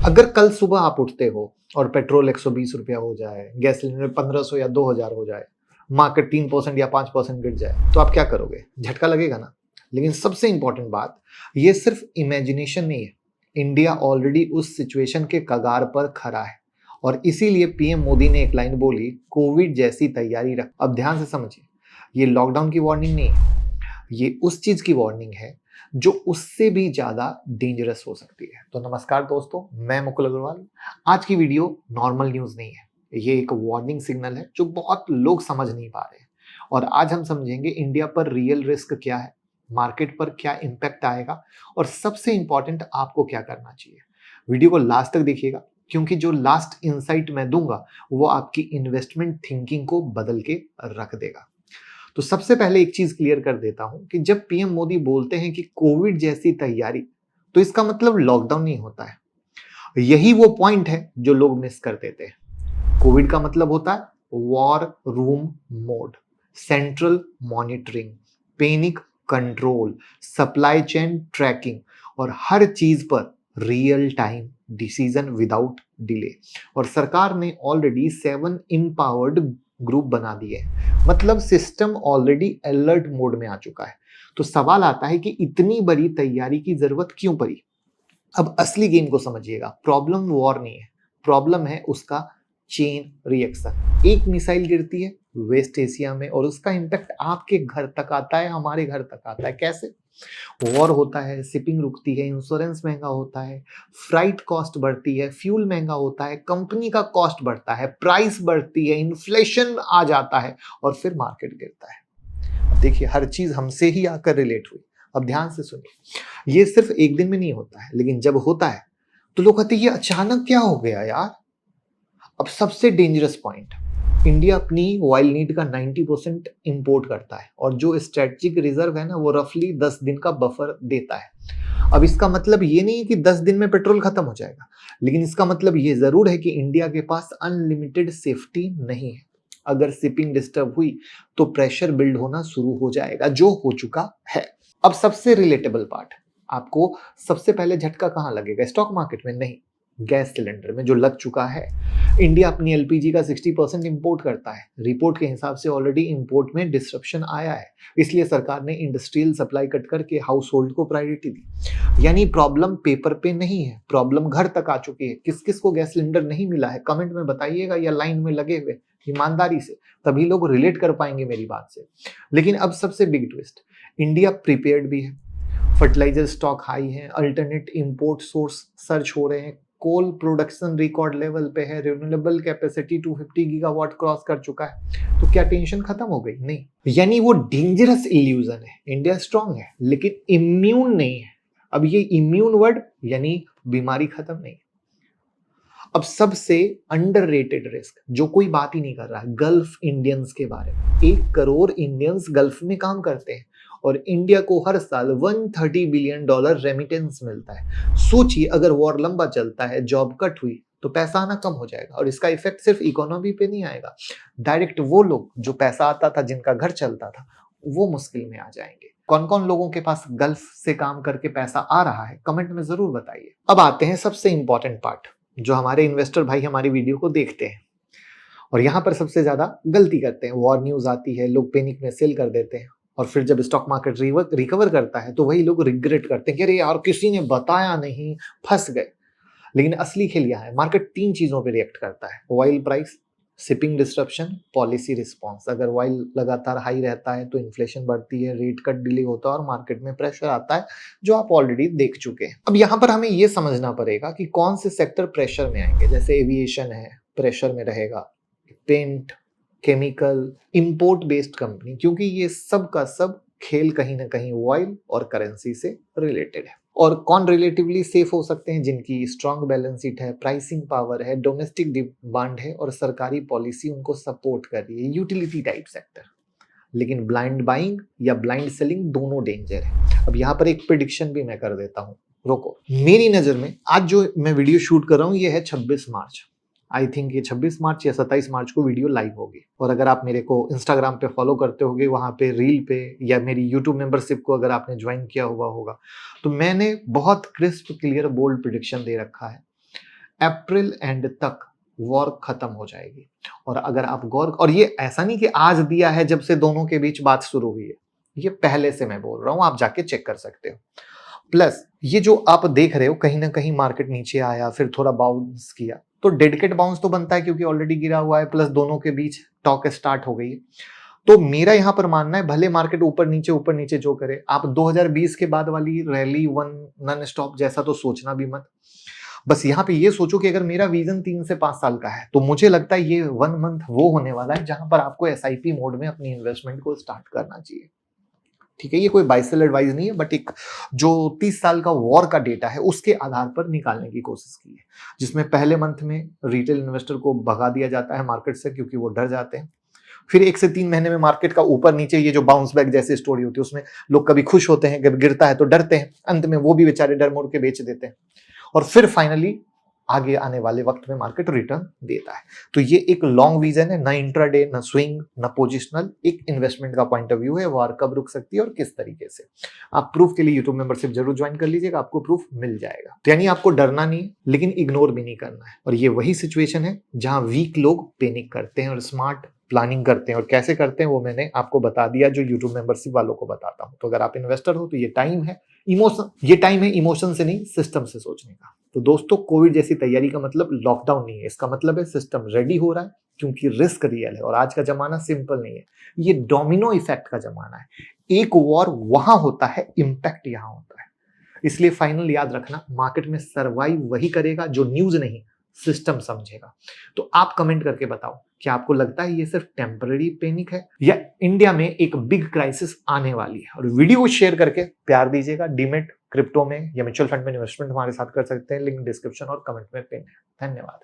अगर कल सुबह आप उठते हो और पेट्रोल 120 रुपया हो जाए, गैस सिलेंडर 1500 या 2000 हो जाए, मार्केट 3% या 5% गिर जाए, तो आप क्या करोगे? झटका लगेगा ना। लेकिन सबसे इंपॉर्टेंट बात, ये सिर्फ इमेजिनेशन नहीं है। इंडिया ऑलरेडी उस सिचुएशन के कगार पर खड़ा है और इसीलिए पीएम मोदी ने एक लाइन बोली, कोविड जैसी तैयारी रख। अब ध्यान से समझिए, ये लॉकडाउन की वार्निंग नहीं है, ये उस चीज की वार्निंग है जो उससे भी ज्यादा डेंजरस हो सकती है। तो नमस्कार दोस्तों, मैं मुकुल अग्रवाल। आज की वीडियो नॉर्मल न्यूज नहीं है, ये एक वार्निंग सिग्नल है जो बहुत लोग समझ नहीं पा रहे हैं। और आज हम समझेंगे इंडिया पर रियल रिस्क क्या है, मार्केट पर क्या इम्पैक्ट आएगा और सबसे इंपॉर्टेंट आपको क्या करना चाहिए। वीडियो को लास्ट तक देखिएगा, क्योंकि जो लास्ट इंसाइट मैं दूंगा वो आपकी इन्वेस्टमेंट थिंकिंग को बदल के रख देगा। तो सबसे पहले एक चीज क्लियर कर देता हूं कि जब पीएम मोदी बोलते हैं कि कोविड जैसी तैयारी, तो इसका मतलब लॉकडाउन नहीं होता है। यही वो पॉइंट है जो लोग मिस कर देते हैं। कोविड का मतलब होता है war room mode, central monitoring, panic control, supply chain tracking और हर चीज पर real time decision without delay. और सरकार ने ऑलरेडी 7 इम्पावर्ड ग्रुप बना दिए, मतलब सिस्टम ऑलरेडी अलर्ट मोड में आ चुका है। तो सवाल आता है कि इतनी बड़ी तैयारी की जरूरत क्यों पड़ी। अब असली गेम को समझिएगा, प्रॉब्लम वॉर नहीं है, प्रॉब्लम है उसका चेन रिएक्शन। एक मिसाइल गिरती है वेस्ट एशिया में और उसका इम्पैक्ट आपके घर तक आता है, हमारे घर तक आता है। कैसे? वॉर होता है, शिपिंग रुकती है, इंश्योरेंस महंगा होता है, फ्लाइट कॉस्ट बढ़ती है, फ्यूल महंगा होता है, कंपनी का कॉस्ट बढ़ता है, प्राइस बढ़ती है, इन्फ्लेशन आ जाता है और फिर मार्केट गिरता है। अब देखिए, हर चीज हमसे ही आकर रिलेट हुई। अब ध्यान से सुनिए, ये सिर्फ एक दिन में नहीं होता है, लेकिन जब होता है तो लोग कहते हैं ये अचानक क्या हो गया यार। अब सबसे डेंजरस पॉइंट, इंडिया अपनी ऑयल नीड का 90% इंपोर्ट करता है और जो स्ट्रेटेजिक रिजर्व है ना, वो रफली 10 दिन का बफर देता है। अब इसका मतलब ये नहीं है कि 10 दिन में पेट्रोल खत्म हो जाएगा, लेकिन इसका मतलब ये जरूर है कि इंडिया के पास अनलिमिटेड सेफ्टी नहीं है। अगर शिपिंग डिस्टर्ब हुई तो प्रेशर बिल्ड होना शुरू हो जाएगा, जो हो चुका है। अब सबसे रिलेटेबल पार्ट, आपको सबसे पहले झटका कहां लगेगा? स्टॉक मार्केट में नहीं, गैस सिलेंडर में जो लग चुका है। इंडिया अपनी एलपीजी का 60% इंपोर्ट करता है। रिपोर्ट के हिसाब से ऑलरेडी इंपोर्ट में डिसरप्शन आया है, इसलिए सरकार ने इंडस्ट्रियल सप्लाई कट करके हाउस होल्ड को प्रायोरिटी दी। यानी प्रॉब्लम पेपर पे नहीं है, प्रॉब्लम घर तक आ चुकी है। किस किस को गैस सिलेंडर नहीं मिला है कमेंट में बताइएगा, या लाइन में लगे हुए ईमानदारी से, तभी लोग रिलेट कर पाएंगे मेरी बात से। लेकिन अब सबसे बिग ट्विस्ट, इंडिया प्रिपेयर्ड भी है, फर्टिलाइजर स्टॉक हाई है, अल्टरनेट इंपोर्ट सोर्स सर्च हो रहे हैं, कोल प्रोडक्शन रिकॉर्ड लेवल पे है, रिन्यूएबल कैपेसिटी 250 गीगावाट क्रॉस कर चुका है। तो क्या टेंशन खत्म हो गई? नहीं। यानी वो डेंजरस इल्यूजन है, इंडिया स्ट्रांग है लेकिन इम्यून नहीं है। अब ये इम्यून वर्ड यानी बीमारी खत्म नहीं। अब सबसे अंडररेटेड रिस्क जो कोई बात ही नहीं कर रहा है, गल्फ इंडियंस के बारे में। 1 करोड़ इंडियंस गल्फ में काम करते हैं और इंडिया को हर साल $130 बिलियन रेमिटेंस मिलता है। सोचिए, अगर वॉर लंबा चलता है, जॉब कट हुई, तो पैसा आना कम हो जाएगा और इसका इफेक्ट सिर्फ इकोनॉमी पे नहीं आएगा, डायरेक्ट वो लोग जो पैसा आता था, जिनका घर चलता था, वो मुश्किल में आ जाएंगे। कौन कौन लोगों के पास गल्फ से काम करके पैसा आ रहा है, कमेंट में जरूर बताइए। अब आते हैं सबसे इंपॉर्टेंट पार्ट, जो हमारे इन्वेस्टर भाई हमारी वीडियो को देखते हैं और यहाँ पर सबसे ज्यादा गलती करते हैं। वॉर न्यूज आती है, लोग पैनिक में सेल कर देते हैं और फिर जब स्टॉक मार्केट रिकवर करता है तो वही लोग रिग्रेट करते हैं कि अरे यार किसी ने बताया नहीं, फंस गए। लेकिन असली खेल यहाँ है, मार्केट 3 चीजों पे रिएक्ट करता है, oil price, shipping disruption, policy response. अगर ऑयल लगातार हाई रहता है तो इन्फ्लेशन बढ़ती है, रेट कट डिले होता है और मार्केट में प्रेशर आता है, जो आप ऑलरेडी देख चुके हैं। अब यहाँ पर हमें ये समझना पड़ेगा कि कौन से सेक्टर प्रेशर में आएंगे। जैसे एविएशन है, प्रेशर में रहेगा, paint, chemical, import based company, क्योंकि ये सब का सब खेल कहीं ना कहीं ऑयल और करेंसी से रिलेटेड है। और कौन रिलेटिवली सेफ हो सकते हैं? जिनकी स्ट्रॉन्ग बैलेंस शीट है, प्राइसिंग पावर है, डोमेस्टिक डिमांड है और सरकारी पॉलिसी उनको सपोर्ट कर रही है, यूटिलिटी टाइप सेक्टर। लेकिन ब्लाइंड बाइंग या ब्लाइंड सेलिंग दोनों डेंजर है। अब यहाँ पर एक प्रिडिक्शन भी मैं कर देता हूँ, रोको। मेरी नजर में आज जो मैं वीडियो शूट कर रहा हूँ ये है 26 मार्च। आई थिंक ये 26 मार्च या 27 मार्च को वीडियो लाइव होगी। और अगर आप मेरे को इंस्टाग्राम पे फॉलो करते होगे, वहां पे रील पे, या मेरी यूट्यूब मेंबरशिप को अगर आपने ज्वाइन किया हुआ होगा, तो मैंने बहुत क्रिस्प क्लियर बोल्ड प्रिडिक्शन दे रखा है अप्रैल एंड तक वॉर खत्म हो जाएगी। और अगर आप गौर, और ये ऐसा नहीं कि आज दिया है जब से दोनों के बीच बात शुरू हुई है, ये पहले से मैं बोल रहा हूं, आप जाके चेक कर सकते हो। प्लस ये जो आप देख रहे हो कहीं ना कहीं मार्केट नीचे आया फिर थोड़ा बाउंस किया, तो डेडिकेट बाउंस तो बनता है क्योंकि ऑलरेडी गिरा हुआ है, प्लस दोनों के बीच टॉक स्टार्ट हो गई है। तो मेरा यहां पर मानना है भले मार्केट ऊपर नीचे जो करे, आप 2020 के बाद वाली रैली वन नॉन स्टॉप जैसा तो सोचना भी मत। बस यहाँ पे ये सोचो कि अगर मेरा विजन 3 से 5 साल का है तो मुझे लगता है ये 1 मंथ वो होने वाला है जहां पर आपको एसआईपी मोड में अपनी इन्वेस्टमेंट को स्टार्ट करना चाहिए। ठीक है, ये कोई बाय सेल एडवाइस नहीं है, बट एक जो 30 साल का वॉर का डेटा है उसके आधार पर निकालने की कोशिश की है, जिसमें पहले मंथ में रिटेल इन्वेस्टर को भगा दिया जाता है मार्केट से क्योंकि वो डर जाते हैं। फिर 1 से 3 महीने में मार्केट का ऊपर नीचे ये जो बाउंस बैक जैसी स्टोरी होती है उसमें लोग कभी खुश होते हैं, कभी गिरता है तो डरते हैं, अंत में वो भी बेचारे डर मोड़ के बेच देते हैं, और फिर फाइनली आगे आने वाले वक्त में मार्केट रिटर्न देता है। तो ये एक लॉन्ग विजन है, ना इंट्राडे, ना स्विंग, ना पोजिशनल, एक इन्वेस्टमेंट का पॉइंट ऑफ व्यू है, वार कब रुक सकती है और किस तरीके से। आप प्रूफ के लिए यूट्यूब मेंबरशिप जरूर ज्वाइन कर लीजिएगा, आपको प्रूफ मिल जाएगा। तो यानी आपको डरना नहीं लेकिन इग्नोर भी नहीं करना है, और ये वही सिचुएशन है जहां वीक लोग पैनिक करते हैं और स्मार्ट प्लानिंग करते हैं, और कैसे करते हैं वो मैंने आपको बता दिया जो यूट्यूब मेंबरशिप वालों को बताता हूं। तो अगर आप इन्वेस्टर हो तो ये टाइम है इमोशन से नहीं, सिस्टम से सोचने का। तो दोस्तों, कोविड जैसी तैयारी का मतलब लॉकडाउन नहीं है, इसका मतलब है सिस्टम रेडी हो रहा है, क्योंकि रिस्क रियल है और आज का जमाना सिंपल नहीं है, ये डोमिनो इफेक्ट का जमाना है। एक वॉर वहां होता है, इंपैक्ट यहां होता है। इसलिए फाइनल याद रखना, मार्केट में सर्वाइव वही करेगा जो न्यूज नहीं, सिस्टम समझेगा। तो आप कमेंट करके बताओ कि आपको लगता है ये सिर्फ टेम्पररी पैनिक है या इंडिया में एक बिग क्राइसिस आने वाली है। और वीडियो को शेयर करके प्यार दीजिएगा। डीमेट, क्रिप्टो में या म्यूचुअल फंड में इन्वेस्टमेंट हमारे साथ कर सकते हैं, लिंक डिस्क्रिप्शन और कमेंट में पिन है। धन्यवाद।